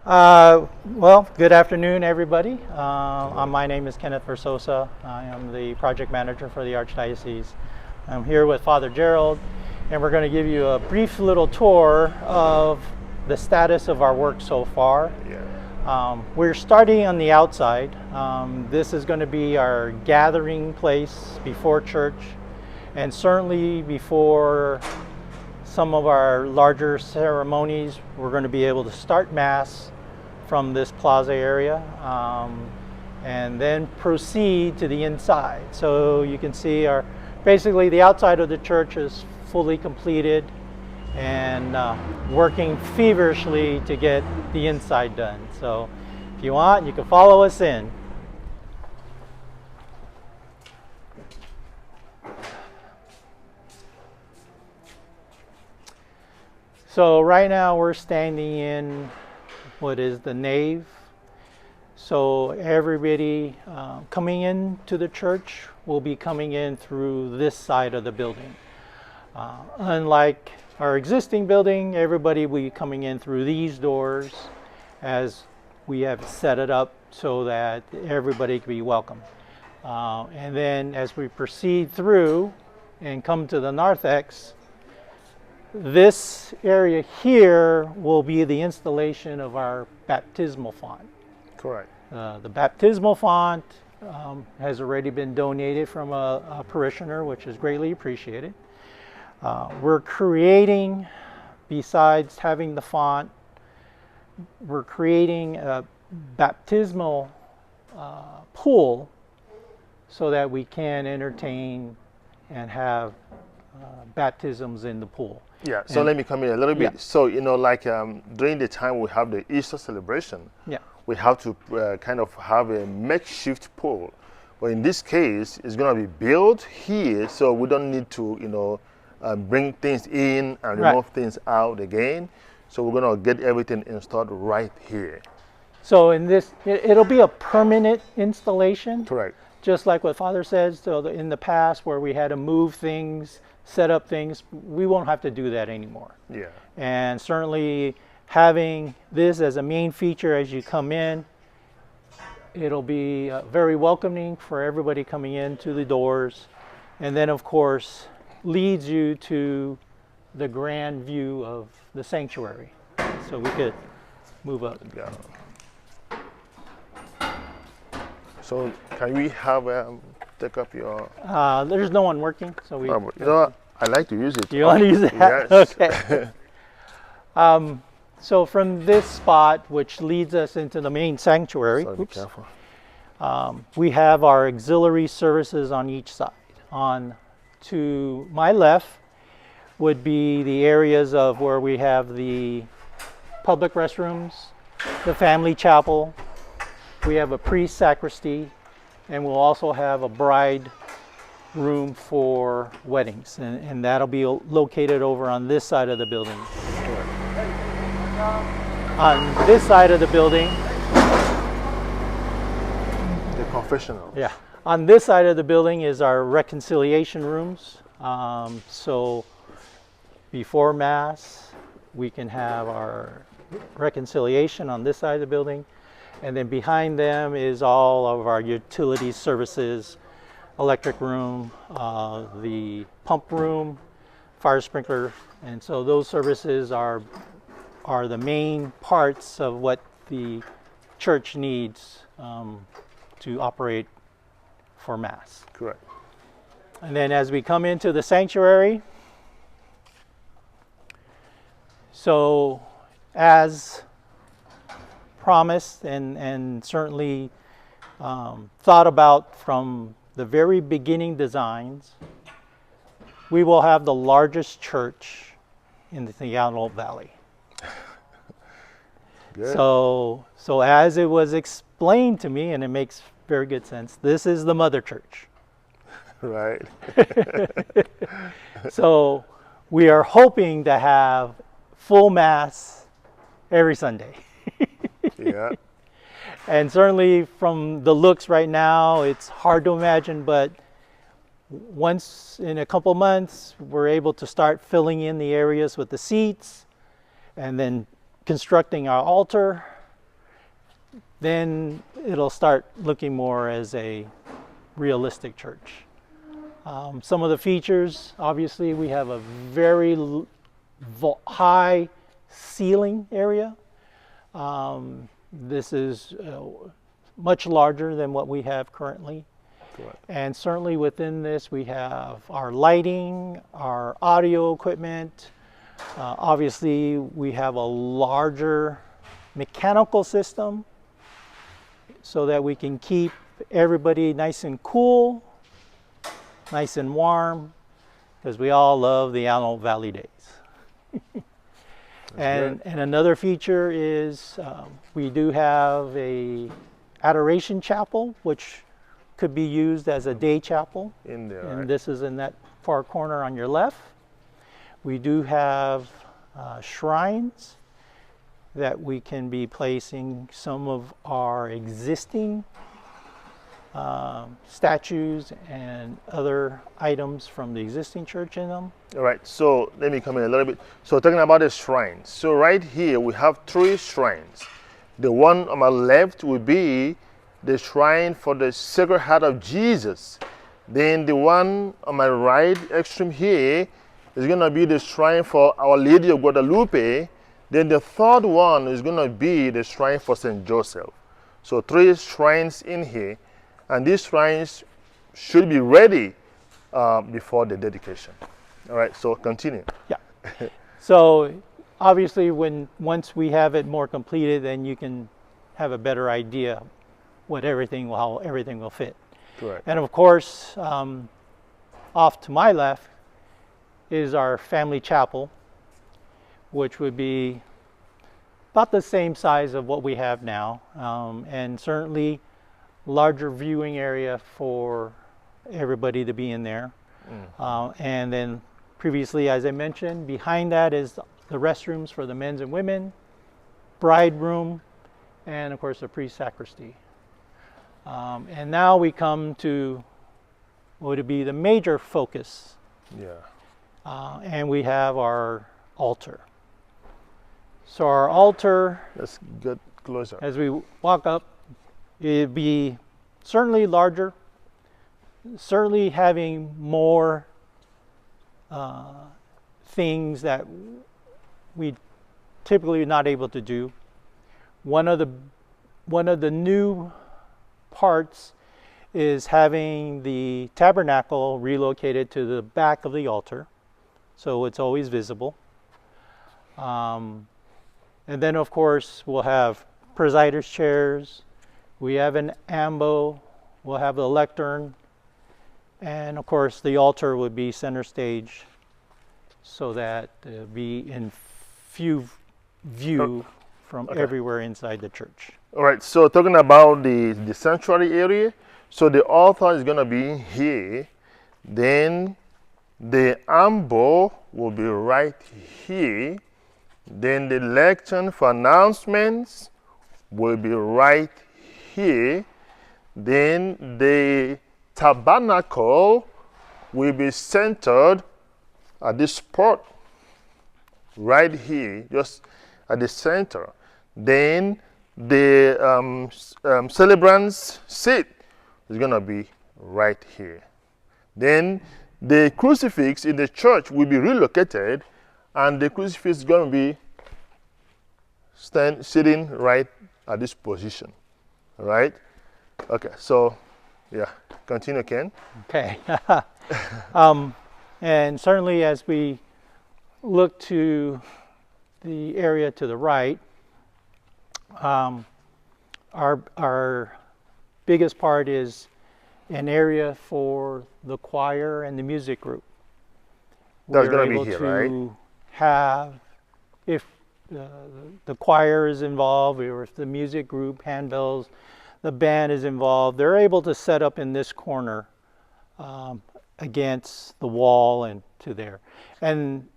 Well, good afternoon, everybody. My name is Kenneth Versosa. I am the project manager for the Archdiocese. I'm here with Father Gerald, and we're going to give you a brief little tour of the status of our work so far. We're starting on the outside. This is going to be our gathering place before church, and certainly before some of our larger ceremonies. We're going to be able to start Mass from this plaza area and then proceed to the inside. So you can see basically the outside of the church is fully completed and working feverishly to get the inside done. So if you want, you can follow us in. So right now we're standing in what is the nave. So everybody coming into the church will be coming in through this side of the building. Unlike our existing building, everybody will be coming in through these doors as we have set it up so that everybody can be welcome. And then as we proceed through and come to the narthex, this area here will be the installation of our baptismal font. Correct. The baptismal font has already been donated from a parishioner, which is greatly appreciated. We're creating, besides having the font, we're creating a baptismal pool so that we can entertain and have baptisms in the pool. Yeah, so let me come in a little bit. Yeah. So, like during the time we have the Easter celebration, Yeah. we have to kind of have a makeshift pool. But in this case, it's going to be built here, so we don't need to, bring things in and remove things out again. So we're going to get everything installed right here. So in this, it'll be a permanent installation. Correct. Just like what Father says, so in the past where we had to move things, set up things, we won't have to do that anymore. Yeah. And certainly having this as a main feature as you come in, it'll be very welcoming for everybody coming in to the doors. And then of course leads you to the grand view of the sanctuary. So we could move up. Yeah. So can we have take up your? There's no one working, so we. I like to use it. You want to use that? Yes. Okay. So from this spot, which leads us into the main sanctuary, So be careful. we have our auxiliary services on each side. On to my left would be the areas of where we have the public restrooms, the family chapel. We have a priest sacristy, and we'll also have a bride room for weddings, and that'll be located over on this side of the building. On this side of the building, The confessional. yeah, on this side of the building is our reconciliation rooms. So before Mass, we can have our reconciliation on this side of the building. And then behind them is all of our utility services, electric room, the pump room, fire sprinkler. And so those services are the main parts of what the church needs to operate for Mass. Correct. And then as we come into the sanctuary, so as promised and certainly thought about from the very beginning designs, we will have the largest church in the Antelope Valley. Good. So as it was explained to me, and it makes very good sense, this is the mother church. Right. So we are hoping to have full Mass every Sunday. Yeah. And certainly from the looks right now, it's hard to imagine, but once in a couple months, we're able to start filling in the areas with the seats and then constructing our altar. then it'll start looking more as a realistic church. Some of the features, obviously, we have a very high ceiling area. This is much larger than what we have currently. Correct. And certainly within this, we have our lighting, our audio equipment. Obviously, we have a larger mechanical system so that we can keep everybody nice and cool, nice and warm, because we all love the Antelope Valley days. And another feature is we do have a adoration chapel, which could be used as a day chapel. In there, And right? this is in that far corner on your left. We do have shrines that we can be placing some of our existing statues and other items from the existing church in them. All right, so let me come in a little bit. So talking about the shrines. So right here we have 3 shrines. The one on my left will be the shrine for the Sacred Heart of Jesus. Then the one on my right extreme here is going to be the shrine for Our Lady of Guadalupe. Then the third one is going to be the shrine for St. Joseph. So 3 shrines in here. And these shrines should be ready before the dedication. All right, so continue. Yeah. So obviously once we have it more completed, then you can have a better idea how everything will fit. Correct. And of course, off to my left is our family chapel, which would be about the same size of what we have now, and certainly larger viewing area for everybody to be in there. And then previously, as I mentioned, behind that is the restrooms for the men's and women, bride room, and of course the priest sacristy. And now we come to what would be the major focus, Yeah. and we have our altar. So our altar, Let's get closer. as we walk up, it'd be certainly larger, certainly having more things that we typically not able to do. One of the new parts is having the tabernacle relocated to the back of the altar, so it's always visible. And then of course we'll have presider's chairs, we have an ambo, we'll have the lectern, and of course the altar would be center stage so that be in view from everywhere inside the church. All right, so talking about the sanctuary area, so the altar is going to be here, then the ambo will be right here, then the lectern for announcements will be right here, then the tabernacle will be centered at this spot right here, just at the center. Then the celebrant's seat is going to be right here. Then the crucifix in the church will be relocated, and the crucifix is going to be sitting right at this position. All right? Okay, so yeah, continue, Ken. Okay. And certainly as we look to the area to the right, our biggest part is an area for the choir and the music group. That's We're going to able be here, to right? have, if the choir is involved, or if the music group, handbells, the band is involved, they're able to set up in this corner against the wall and to there. And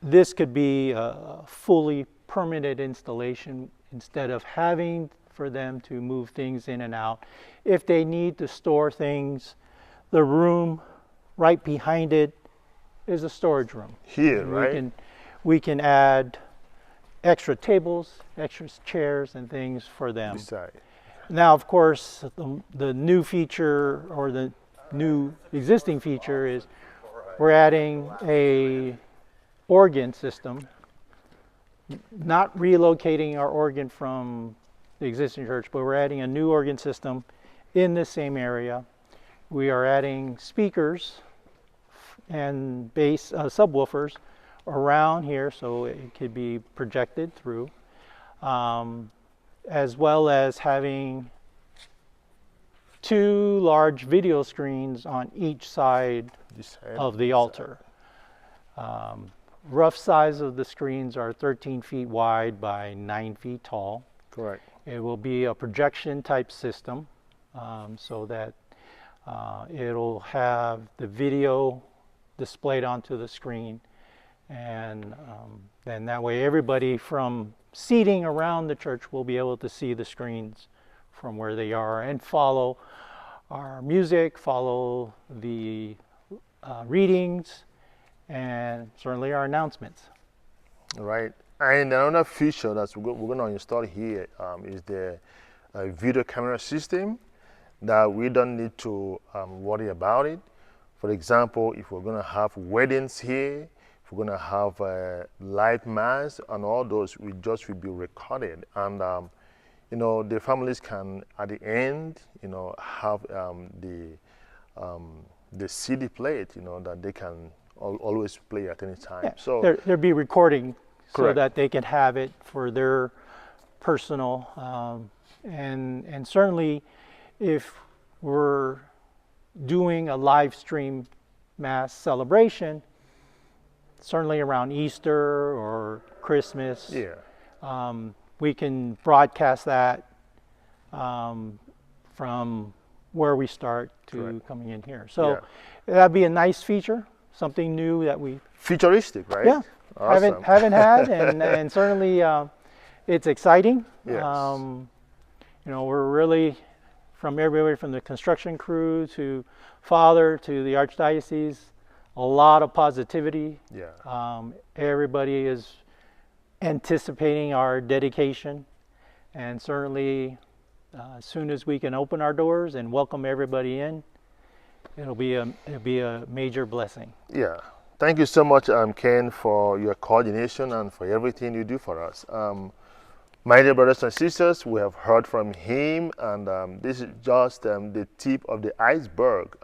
this could be a fully permanent installation instead of having for them to move things in and out. If they need to store things, the room right behind it is a storage room. Here, And right? we can add extra tables, extra chairs and things for them. Beside. Now, of course, the new feature or the new existing feature is we're adding a organ system, not relocating our organ from the existing church, but we're adding a new organ system in the same area. We are adding speakers and bass subwoofers around here so it could be projected through, as well as having 2 large video screens on each side of the altar. Rough size of the screens are 13 feet wide by 9 feet tall. Correct. It will be a projection type system, so that it'll have the video displayed onto the screen, and then that way everybody from seating around the church will be able to see the screens from where they are and follow our music, follow the readings, and certainly our announcements. Right. And another feature that we're going to install here is the video camera system that we don't need to worry about it. For example, if we're going to have weddings here, if we're going to have live mass and all those, we just will be recorded. And, you know, the families can, at the end, you know, have the CD plate, you know, that they can always play at any time. Yeah, so there'll be recording so correct. that they can have it for their personal, and certainly if we're doing a live stream mass celebration, certainly around Easter or Christmas, yeah, we can broadcast that from where we start to Correct. coming in here. So Yeah. that'd be a nice feature, something new that we futuristic, right? yeah Awesome. haven't had, and certainly it's exciting. Yes. You know, we're really, from everybody from the construction crew to Father to the Archdiocese, a lot of positivity. Yeah. Everybody is anticipating our dedication, and certainly as soon as we can open our doors and welcome everybody in, it'll be a major blessing. Yeah. Thank you so much, Ken, for your coordination and for everything you do for us. My dear brothers and sisters, we have heard from him, and this is just the tip of the iceberg.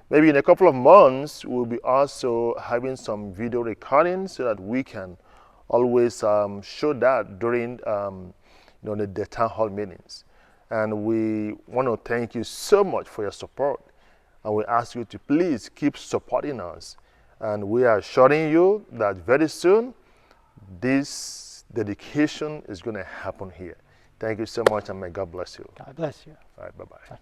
Maybe in a couple of months, we'll be also having some video recordings so that we can always show that during you know, the town hall meetings. And we want to thank you so much for your support. And we ask you to please keep supporting us. And we are assuring you that very soon, this dedication is going to happen here. Thank you so much, and may God bless you. God bless you. All right, bye-bye.